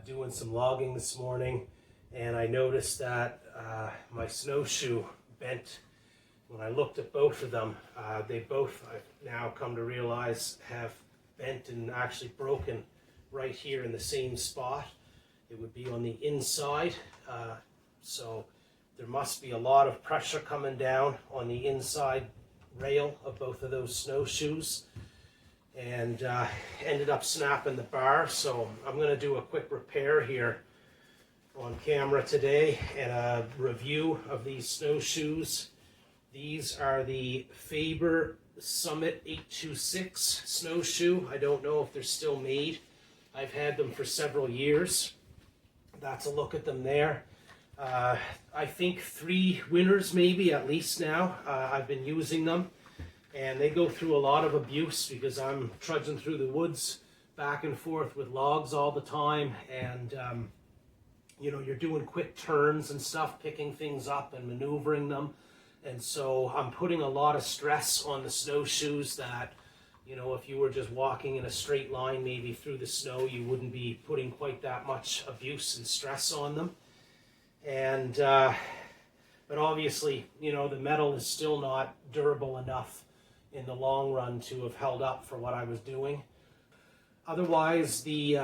doing some logging this morning, and I noticed that my snowshoe bent. When I looked at both of them, they both, I've now come to realize, have bent and actually broken right here in the same spot. It would be on the inside, so there must be a lot of pressure coming down on the inside rail of both of those snowshoes, and ended up snapping the bar. So I'm going to do a quick repair here on camera today and a review of these snowshoes. These are the Faber Sommet 826 snowshoe. I don't know if they're still made. I've had them for several years. That's a look at them there. I think 3 winters maybe at least now. I've been using them, and they go through a lot of abuse because I'm trudging through the woods back and forth with logs all the time, and you know, you're doing quick turns and stuff, picking things up and maneuvering them, and so I'm putting a lot of stress on the snowshoes that, you know, if you were just walking in a straight line maybe through the snow, you wouldn't be putting quite that much abuse and stress on them. And but obviously, you know, the metal is still not durable enough in the long run to have held up for what I was doing. Otherwise, the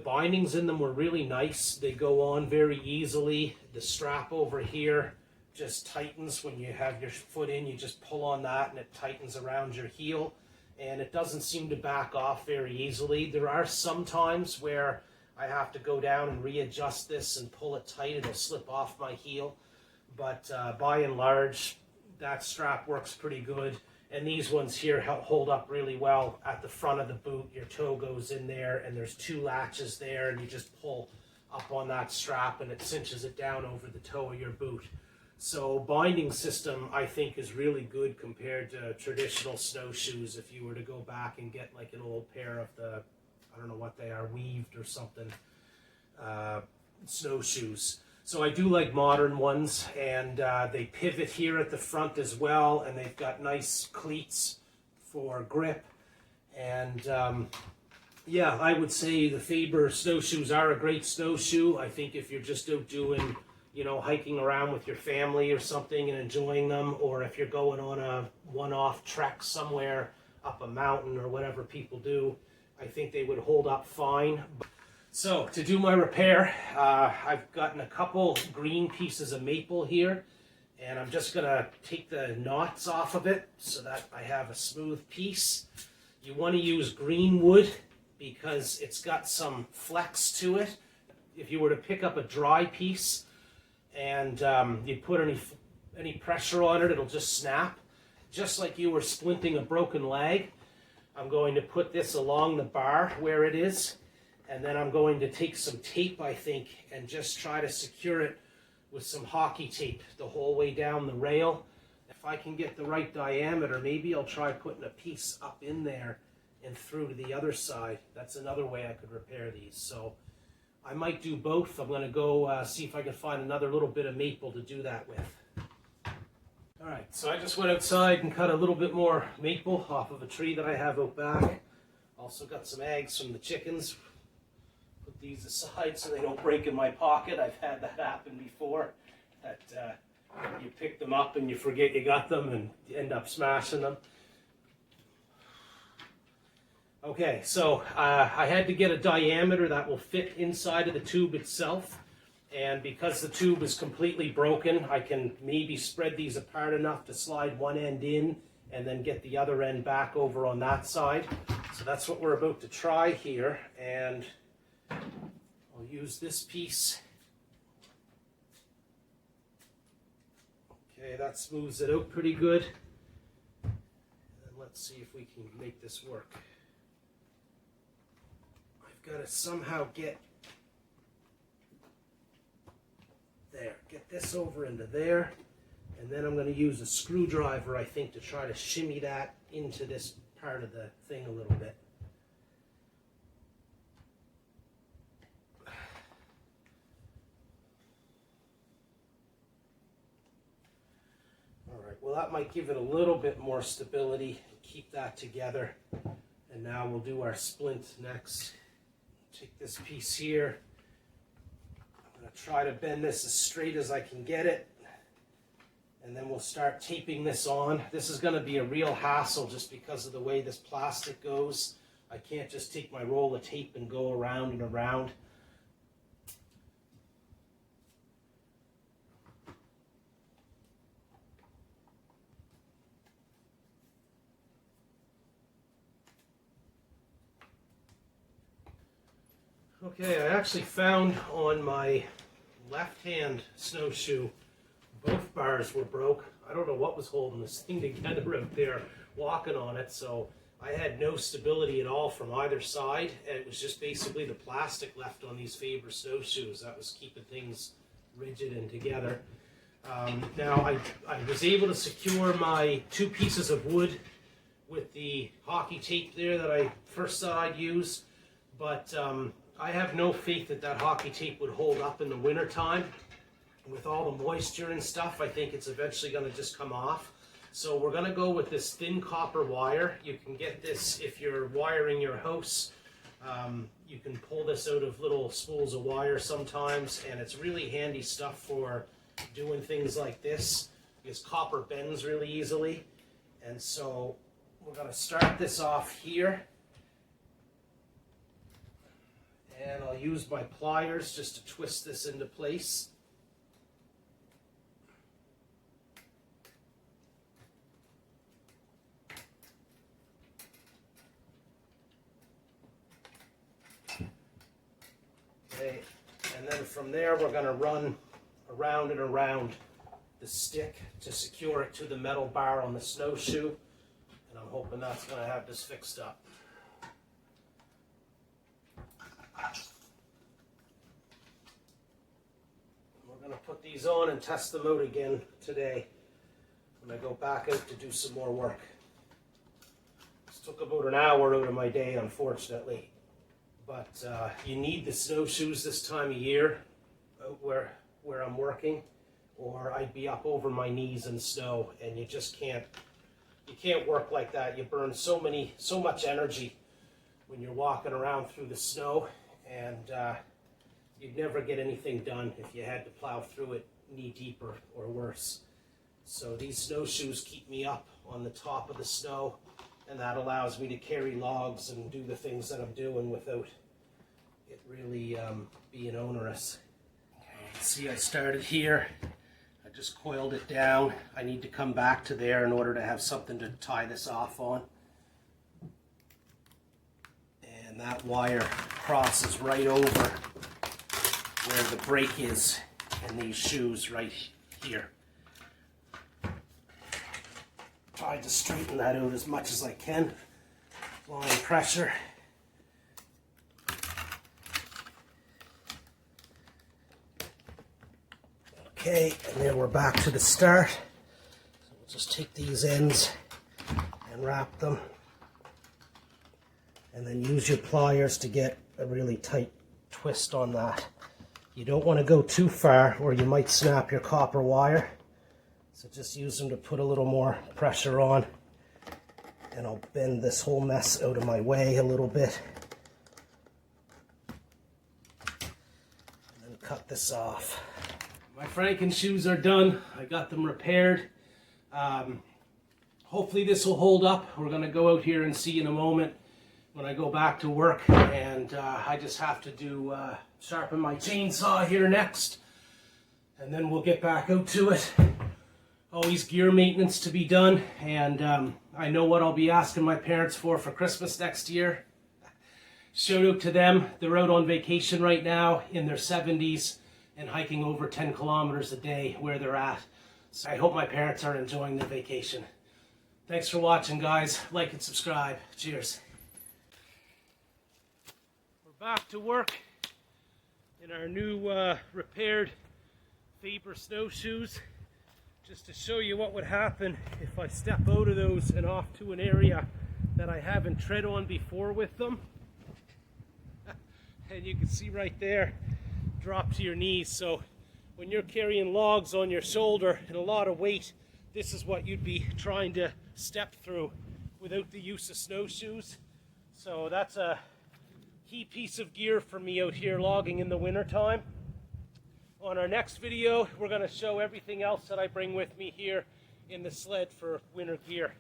bindings in them were really nice. They go on very easily. The strap over here just tightens when you have your foot in. You just pull on that and it tightens around your heel, and it doesn't seem to back off very easily. There are some times where I have to go down and readjust this and pull it tight. It'll slip off my heel, but by and large, that strap works pretty good. And these ones here hold up really well at the front of the boot. Your toe goes in there, and there's 2 latches there, and you just pull up on that strap, and it cinches it down over the toe of your boot. So binding system, I think, is really good compared to traditional snowshoes. If you were to go back and get like an old pair of the, I don't know what they are, weaved or something, snowshoes. So I do like modern ones, and they pivot here at the front as well, and they've got nice cleats for grip. And yeah, I would say the Faber snowshoes are a great snowshoe. I think if you're just out doing, you know, hiking around with your family or something and enjoying them, or if you're going on a one-off trek somewhere up a mountain or whatever people do, I think they would hold up fine. So to do my repair, I've gotten a couple green pieces of maple here, and I'm just going to take the knots off of it so that I have a smooth piece. You want to use green wood because it's got some flex to it. If you were to pick up a dry piece and you put any pressure on it, it'll just snap. Just like you were splinting a broken leg, I'm going to put this along the bar where it is, and then I'm going to take some tape, I think, and just try to secure it with some hockey tape the whole way down the rail. If I can get the right diameter, maybe I'll try putting a piece up in there and through to the other side. That's another way I could repair these. So I might do both. I'm going to go see if I can find another little bit of maple to do that with. All right, so I just went outside and cut a little bit more maple off of a tree that I have out back. Also got some eggs from the chickens. Put these aside so they don't break in my pocket. I've had that happen before, that you pick them up and you forget you got them and you end up smashing them. Okay, so I had to get a diameter that will fit inside of the tube itself, and because the tube is completely broken, I can maybe spread these apart enough to slide one end in and then get the other end back over on that side. So that's what we're about to try here, and I'll use this piece. Okay, that smooths it out pretty good. And let's see if we can make this work. I've got to somehow get this over into there, and then I'm going to use a screwdriver, I think, to try to shimmy that into this part of the thing a little bit. All right, well, that might give it a little bit more stability, keep that together. And now we'll do our splint next. Take this piece here, try to bend this as straight as I can get it. And then we'll start taping this on. This is going to be a real hassle just because of the way this plastic goes. I can't just take my roll of tape and go around and around. Okay, I actually found on my left-hand snowshoe, both bars were broke. I don't know what was holding this thing together out there walking on it, so I had no stability at all from either side. It was just basically the plastic left on these Faber snowshoes that was keeping things rigid and together. Now I was able to secure my 2 pieces of wood with the hockey tape there that I first thought I'd use, but I have no faith that that hockey tape would hold up in the winter time. With all the moisture and stuff, I think it's eventually going to just come off. So we're going to go with this thin copper wire. You can get this if you're wiring your house. You can pull this out of little spools of wire sometimes, and it's really handy stuff for doing things like this because copper bends really easily. And so we're going to start this off here. And I'll use my pliers just to twist this into place. Okay, and then from there we're going to run around and around the stick to secure it to the metal bar on the snowshoe. And I'm hoping that's going to have this fixed up. We're going to put these on and test them out again today when I go back out to do some more work. This took about an hour out of my day, unfortunately. But you need the snowshoes this time of year out where I'm working, or I'd be up over my knees in snow, and you just can't work like that. You burn so much energy when you're walking around through the snow, and you'd never get anything done if you had to plow through it knee deep or worse. So these snowshoes keep me up on the top of the snow, and that allows me to carry logs and do the things that I'm doing without it really being onerous. See, I started here. I just coiled it down. I need to come back to there in order to have something to tie this off on. And that wire crosses right over where the brake is in these shoes right here. Try to straighten that out as much as I can, applying pressure. Okay, and then we're back to the start. So we'll just take these ends and wrap them, and then use your pliers to get a really tight twist on that. You don't want to go too far or you might snap your copper wire. So just use them to put a little more pressure on, and I'll bend this whole mess out of my way a little bit. And then cut this off. My Franken shoes are done. I got them repaired. Hopefully this will hold up. We're going to go out here and see in a moment when I go back to work, and I just have to do sharpen my chainsaw here next, and then we'll get back out to it. Always gear maintenance to be done, and I know what I'll be asking my parents for Christmas next year. Shout out to them. They're out on vacation right now in their 70s and hiking over 10 kilometers a day where they're at. So I hope my parents are enjoying their vacation. Thanks for watching, guys. Like and subscribe. Cheers. We're back to work in our new repaired Faber snowshoes. Just to show you what would happen if I step out of those and off to an area that I haven't tread on before with them. And you can see right there, drop to your knees. So when you're carrying logs on your shoulder and a lot of weight, this is what you'd be trying to step through without the use of snowshoes. So that's a key piece of gear for me out here logging in the winter time. On our next video, we're going to show everything else that I bring with me here in the sled for winter gear.